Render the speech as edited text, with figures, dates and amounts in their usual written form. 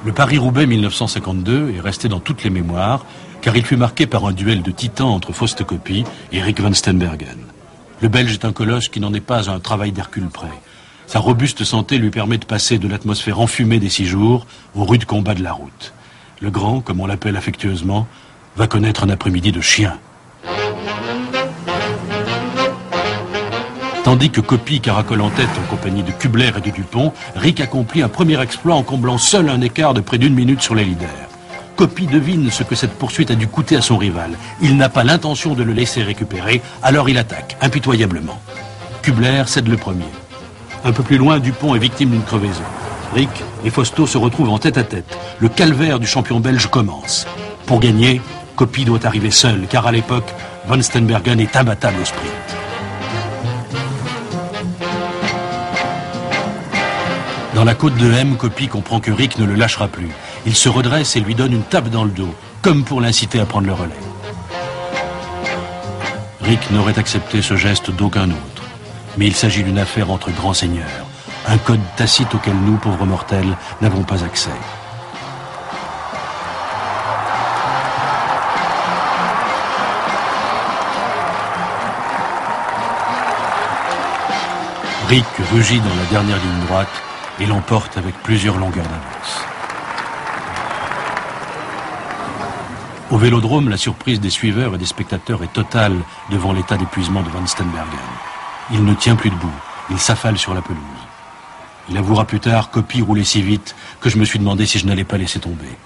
Le Paris-Roubaix 1952 est resté dans toutes les mémoires, car il fut marqué par un duel de titans entre Fausto Coppi et Rik Van Steenbergen. Le Belge est un colosse qui n'en est pas à un travail d'Hercule près. Sa robuste santé lui permet de passer de l'atmosphère enfumée des 6 jours aux rudes combats de la route. Le grand, comme on l'appelle affectueusement, va connaître un après-midi de chien. Tandis que Coppi caracole en tête en compagnie de Kubler et de Dupont, Rik accomplit un premier exploit en comblant seul un écart de près d'1 minute sur les leaders. Coppi devine ce que cette poursuite a dû coûter à son rival. Il n'a pas l'intention de le laisser récupérer, alors il attaque, impitoyablement. Kubler cède le premier. Un peu plus loin, Dupont est victime d'une crevaison. Rik et Fausto se retrouvent en tête-à-tête. Le calvaire du champion belge commence. Pour gagner, Coppi doit arriver seul, car à l'époque, Van Steenbergen est imbattable au sprint. Dans la côte de M, Coppi comprend que Rik ne le lâchera plus. Il se redresse et lui donne une tape dans le dos, comme pour l'inciter à prendre le relais. Rik n'aurait accepté ce geste d'aucun autre. Mais il s'agit d'une affaire entre grands seigneurs, un code tacite auquel nous, pauvres mortels, n'avons pas accès. Rik rugit dans la dernière ligne droite et l'emporte avec plusieurs longueurs d'avance. Au Vélodrome, la surprise des suiveurs et des spectateurs est totale devant l'état d'épuisement de Van Steenbergen. Il ne tient plus debout, il s'affale sur la pelouse. Il avouera plus tard, Coppi roulait si vite que je me suis demandé si je n'allais pas laisser tomber.